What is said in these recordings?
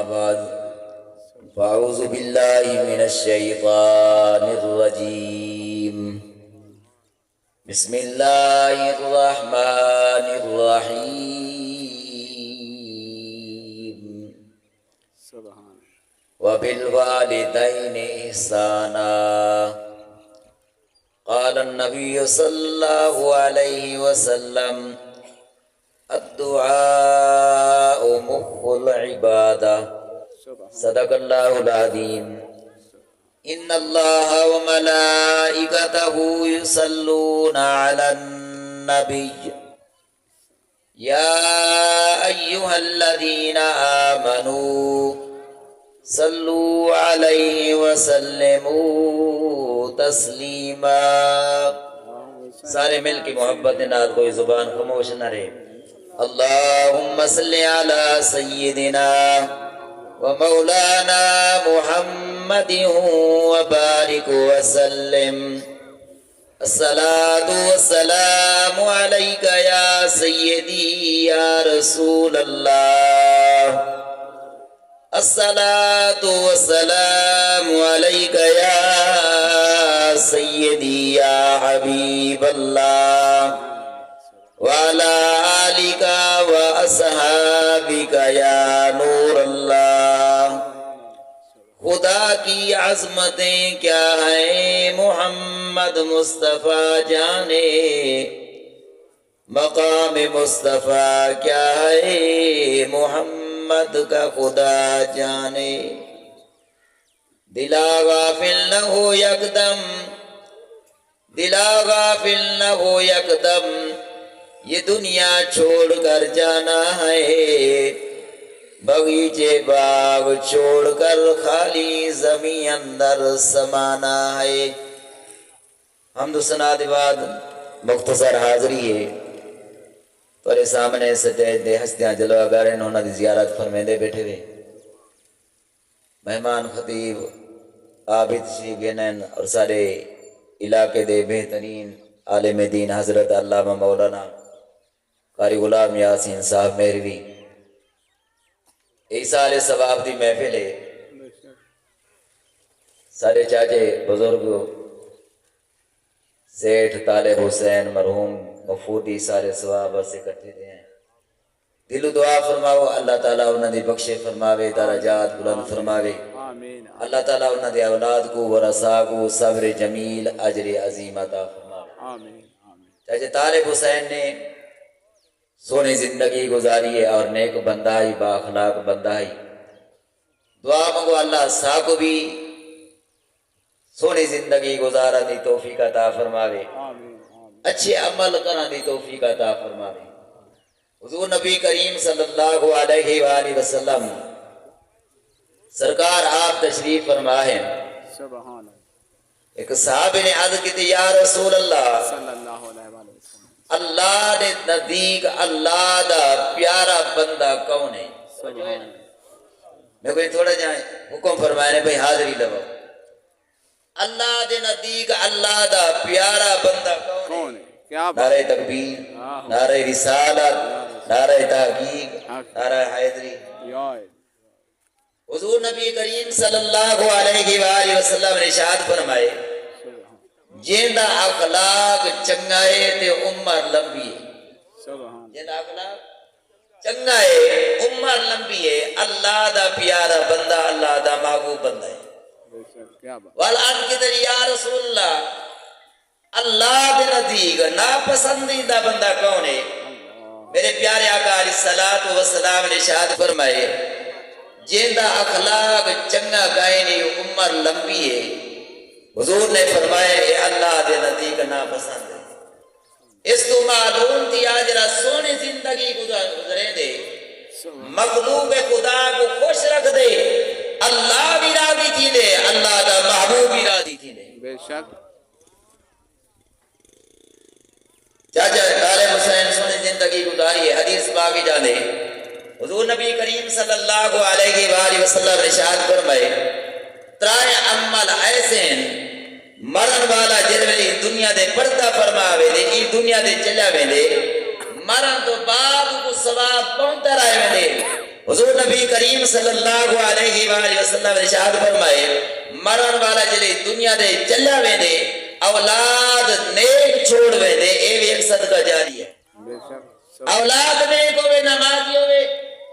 بعد فأعوذ بالله من الشيطان الرجيم بسم الله الرحمن الرحيم وبالوالدين إحسانا قال النبي صلى الله عليه وسلم الدعاء مخ العبادة صدق الله العظيم إن الله وملائكته يصلون على النبي يا أيها الذين آمنوا صلوا عليه وسلموا تسلیما. سارے مل کی محبت نال کوئی زبان خاموش نہ رہے. اللہم صلی علی سیدنا ومولانا محمد وبارک وسلم. الصلاة والسلام علیک یا سیدی یا رسول اللہ. الصلاة والسلام علیک یا سیدی یا حبیب اللہ وعلی آلک واصحابک یا نور اللہ. خدا کی عظمتیں کیا ہیں محمد مصطفیٰ جانے, مقام مصطفیٰ کیا ہے محمد کا خدا جانے. دلا غافل نہ ہو یکدم, دلا غافل نہ ہو یکدم, یہ دنیا چھوڑ کر جانا ہے, بغیچے باغ چھوڑ کر خالی زمین اندر سمانا ہے. حمد و ثنا دے بعد مختصر حاضری ہے تورے سامنے سجدے دے ہستیاں جلوہ گارے انہوں دی زیارت فرمیندے بیٹھے ہوئے. مہمان خطیب عابد شریف گینن اور سارے علاقے دے بہترین عالم دین حضرت علامہ مولانا قاری غلام یاسین صاحب مہروی. ایسال ثواب دی محفل ہے. سارے چاچے بزرگ سیٹھ طالب حسین مرحوم مفودی سارے ثواب سے کٹھے دے ہیں. دل و دعا فرماؤ اللہ تعالیٰ انہوں نے بخشے فرماوے, درجات بلند فرماوے. اللہ تعالیٰ انہوں نے اولاد کو ورثہ کو صبر جمیل اجر عظیم عطا فرماوے. چاچے طالب حسین نے سونی زندگی گزاری ہے اور نیک بندہ ہی, با اخلاق بندہ ہی. دعا مانگو اللہ سا کو بھی سونی زندگی گزارا دی توفیق عطا فرماوے, اچھے عمل کرنا دی توفیق عطا فرماوے. حضور نبی کریم صلی اللہ علیہ وآلہ وسلم سرکار آپ تشریف فرما ہے. ایک صحابی نے عرض کی تھی یا رسول اللہ, اللہ نے نزدیک اللہ دا پیارا بندہ کون ہے؟ میں کوئی تھوڑا جائیں حکم فرمائے بھئی حاضری لگو. اللہ دے نزدیک اللہ دا پیارا بندہ کون ہے؟ نعرہ تکبیر, نعرہ رسالت, نعرہ تحقیق, نعرہ حیدری. حضور نبی کریم صلی اللہ علیہ وآلہ وسلم نے ارشاد فرمائے جیندہ اخلاق چنگائے تے عمر لمبی ہے. جیندہ اخلاق چنگائے عمر لمبی ہے. اللہ دا پیارا بندہ, اللہ دا محبوب بندہ ہے. والآن کی در یا رسول اللہ, اللہ دے نزدیک ناپسندیدہ بندہ کون ہے؟ میرے پیارے آقا علیہ الصلوۃ والسلام نے ارشاد فرمائے جیندہ اخلاق چنگا گائنی عمر لمبی ہے. حضور نے فرمایا اے اللہ دے نزدیک ناپسند ہے. اس تو معلوم تھی آجرہ سونی زندگی گزرے دے, مخلوق خدا کو خوش رکھ دے, اللہ بھی راضی تھی دے, اللہ دا محبوب بھی راضی تھی دے. بے شک چاچا طالب حسین سونی زندگی گزاری ہے. حدیث باقی جانے حضور نبی کریم صلی اللہ علیہ وآلہ وسلم ارشاد فرمائے ترائے عمل ایسے مرن والا جنوری دنیا دے پردہ فرماوے دے, ای دنیا دے چلا وے دے, مرن تو بعد کو ثواب پہنچتا رہے وے دے. حضور نبی کریم صلی اللہ علیہ وآلہ وسلم ارشاد فرمائے مرن والا جلے دنیا دے چلا ویندے اولاد نیک چھوڑ ویندے اے بھی ایک صدقہ جاری ہے. اولاد نیک ہوئے نمازی ہوئے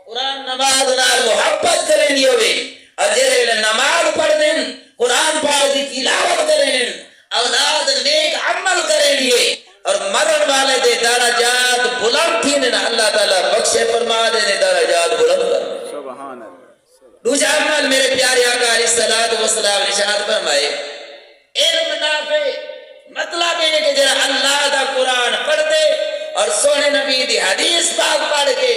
قرآن نماز نال محبت کریں دی ہوئے اور جلے نماز پڑھ دیں قرآن پاک دی تلاوت کریں اولاد نیک عمل کریں دیئے اور مرن والے دے درجات بلند تھی نے اللہ تعالیٰ بخشے فرما دے نے درجات بلند کر. سبحان اللہ. دوسرا عمل میرے پیارے آقا علیہ الصلوۃ والسلام ارشاد فرمائے علم نافع مطلب ہے کہ جرا اللہ دا قرآن پڑھ دے اور سونے نبی دی حدیث پاک پڑھ کے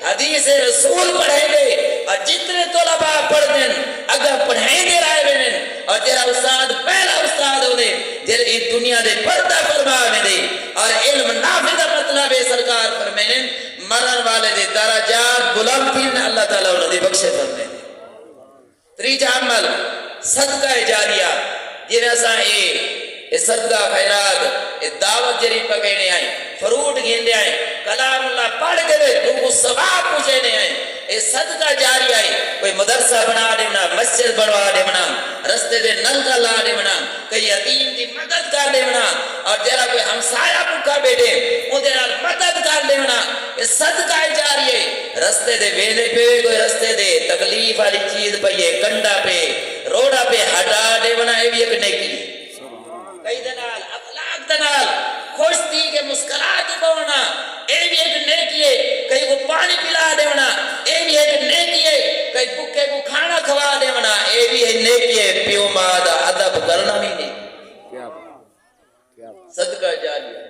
حدیث رسول پڑھیں گے اور جتنے طلباء پڑھ دیں اگر پڑھیں گے رائے بینن اور جرا استاد پہلا استاد ہونے جرا اس دنیا دے پردہ فرما میں دے اور علم نافع دا مطلب ہے سرکار فرمائیں مرن والے دے درجات بلند تھی اللہ تعالیٰ انہوں نے بخشے فرمائیں. تریجا عمل صدقہ جاریہ جنہاں سا صدقہ خیرات دعوت جری پکینے آئیں فروٹ گھیندے آئیں کلام اللہ پڑھ کے لوگوں ثواب پوچھنے آئیں اے صدقہ جاری آئے کوئی مدرسہ بنا دینا مسجد بنوا دینا رستے دے نلکا لا دینا کئی یتیم کی مدد کر دینا اور جرا کوئی ہمسایہ بھوکا بیٹھے ان دے نال مدد کر دینا اے صدقہ جاری ہے. رستے دے ویلے پہ کوئی رستے دے تکلیف والی چیز پہ یہ کنڈا پہ روڑا پہ ہٹا دینا اے بھی ایک نیکی. کئی دنال اخلاق دنال خوش تھی کہ مسکرات بونا اے بھی ایک نیکی ہے. کئی کو پانی پلا دینا اے بھی ایک نیکی ہے. کئی بھوکے کو کھانا کھوا دینا اے بھی ایک نیکی ہے. پیو مادہ ادب کرنا بھی نہیں صدقہ جاری ہے.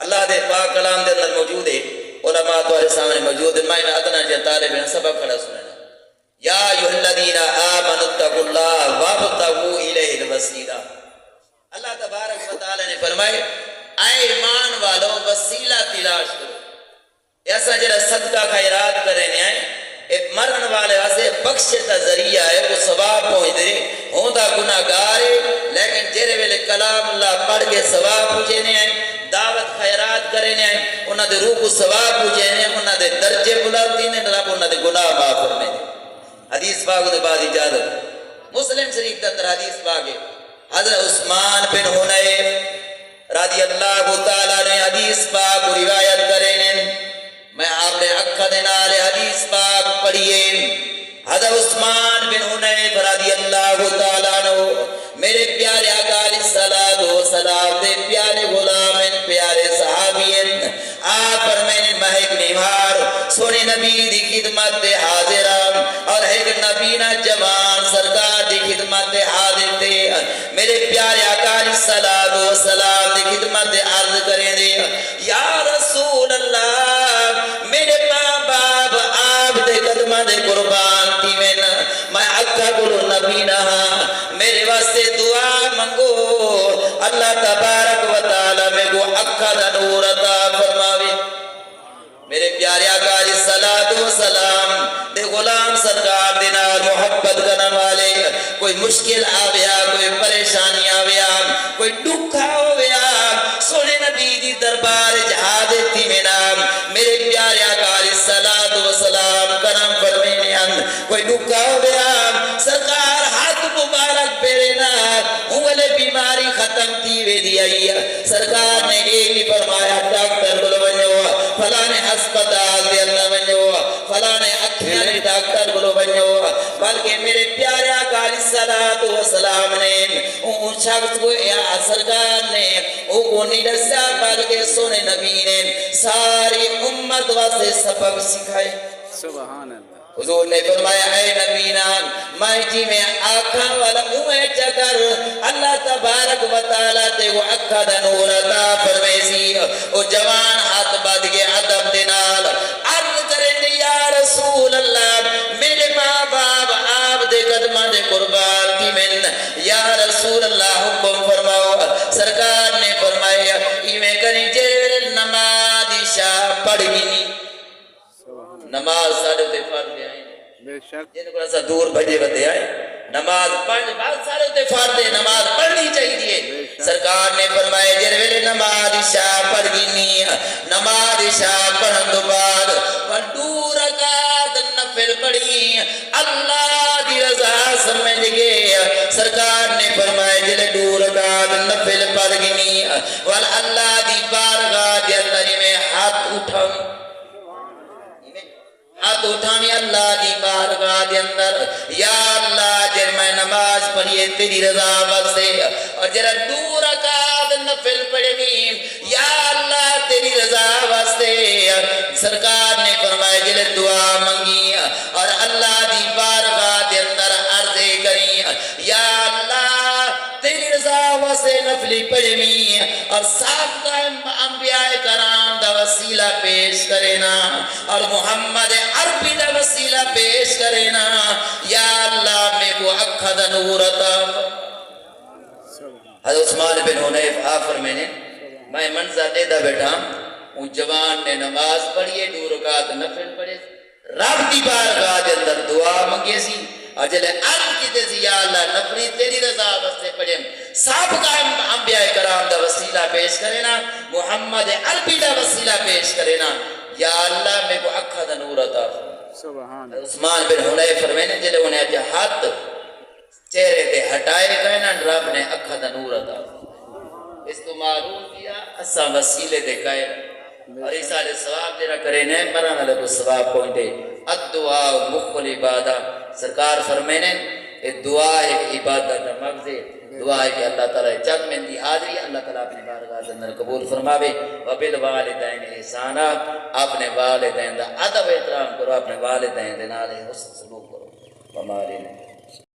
اللہ دے پاک کلام دے اندر موجود ہے علماء تمہارے سامنے موجود ہے. میں ادنا جا طالب علم سبق کھڑا سننا یا ایھا الذین آمنوا اتقوا اللہ وابتغوا الیہ الوسیلہ. اللہ تبارک و تعالی نے فرمائے اے ایمان والو وسیلہ تلاش کرو. ایسا جڑا صدقہ خیرات کرنے آئے ایک مرن والے واسے بخشے تا ذریعہ ہے وہ ثواب پہنچ دے ہوندا گناہگار ہے لیکن جڑے ویلے کلام اللہ پڑھ کے ثواب پوچھنے آئے دعوت خیرات کرنے آئے انہاں دے روح کو ثواب پوچھنے انہاں دے درجے بلند نے رب انہاں دے گناہ معاف فرمائے. حدیث پاک دے بعد اجازت مسلم شریف کے اندر حدیث پاک ہے حضرت عثمان بن حنیف رضی اللہ تعالیٰ نے حدیث پاک روایت کریں میں آپ نے اکھا دینال حدیث پاک پڑھئے. حضرت عثمان بن حنیف رضی اللہ تعالیٰ نے میرے پیارے آقا علیہ الصلوۃ والسلام دے پیارے غلام پیارے صحابی آپ پر میں نے مہک نہار سونے نبی دی خدمت دے حاضران اور ایک نبینا جوان سرکار دی خدمت دے حاضر تھے. میرے پیارے آقا علیہ الصلوۃ والسلام دی خدمت دے عرض کریں دے یا رسول اللہ میرے ماں باپ آپ دے قدمہ دے قربان تھی میں اکھا گلو نبینا میرے واسطے دعا منگو اللہ تبارک و تعالی میں کو اکھا دا نور عطا فرماوے. میرے پیارے آقا علیہ الصلوۃ والسلام دے غلام سرکار دے نال محبت کرن والے کوئی مشکل آویا کوئی پریشانی آویا کوئی دکھا ہویا سونے نبی دی دربار جہاد تھی میں نام میرے پیارے آقا علیہ الصلوۃ والسلام کرم فرمینے کوئی دکھا ہویا سرکار ہاتھ مبارک پیرے نا انگلے بیماری ختم تھی وے دی آئی سرکار نے ایک بھی فرمایا ڈاکٹر بلو بنو فلانے ہسپتال دے اللہ بنو فلانے اکھیانے ڈاکٹر بلو بنو بلکہ میرے پیارے آقا علیہ الصلوۃ والسلام نے ان شخص کو سرکار نے او کو نہیں دسیا بلکہ سونے نبی نے ساری امت واسطے سبق سکھائے. سبحان اللہ. حضور نے فرمایا اے نبینا میں جی میں آنکھاں والا منہ چکر اللہ تبارک و تعالیٰ تے وہ اکھا دا نور عطا فرمیسی وہ جوان ہاتھ بد کے ادب دے نال عرض کریں یا رسول اللہ میرے ماں باپ آپ دے قدمہ دے قربان تھی من یا رسول اللہ حکم فرماؤ. سرکار نے فرمایا ایویں کریں جیرے نماز عشاء پڑھ گی نہیں نماز ساڑھے تے فرد آئیں جن کو ایسا دور بھجے بتے آئے نماز پڑھ بعد ساڑھے تے فرد نماز پڑھنی چاہیے. سرکار نے فرمائے جر ویلے نماز عشاء پڑھ گی نہیں نماز عشاء پڑھن دو بعد پر دور کا نفل پڑھی اللہ دی رضا سمجھ گئے سرکار نے فرمائے جلے 2 رکعت نفل پڑھ گنی وال اللہ دی بارگاہ دے اندر میں ہاتھ اٹھاویں اللہ دی بارگاہ دے اندر یا اللہ جر میں نماز پڑھیے تیری رضا واسطے اور جرا 2 رکعت نفل پڑھیں یا اللہ تیری رضا واسطے سرکار نے فرمایا جلے دعا منگی اور اللہ دی بارگاہ دے اندر عرض کریں یا اللہ تیری رضا واسطے نفلی پڑھیں اور صاف قائم انبیاء کرام دا وسیلہ پیش کرینا اور محمد عربی دا وسیلہ پیش کرینا یا اللہ میں کو اکھا دا نور عطا حضرت عثمان بن حنیف آفر میں منظر دے دا بیٹھا ان جوان نے نماز پڑھیے 2 رکعت نفل پڑھے رب دی بارگاہ دے اندر دعا منگے سی اجلے عرض کیتے سی یا اللہ نفلی تیری رضا واسطے پڑھیں سابقہ انبیاء کرام دا وسیلہ پیش کرینا محمد عربی دا وسیلہ پیش کرینا یا اللہ میں کو اکھا دا نور عطا سبحان عثمان بن حنیف فرمائے جلے انہیں اجھا ہاتھ چہرے تے ہٹائے گئے نا رب نے اکھا دا نور عطا اس کو معلوم کیا اسا وسیلے دے گئے اور ایسالے ثواب دینا کرے نے مرانا لگو ثواب پوائنٹے الدعا مخل عبادہ سرکار فرمینے دعا ایک عبادت کا مغز ہے دعا ہے کہ اللہ تعالیٰ جگ میں دی حاضری اللہ تعالیٰ اپنے بارگاہ اندر قبول فرماوے وبالوالدین احسانا اپنے والدین دا ادب احترام کرو اپنے والدین دے نال حسن سلوک کرو ومالین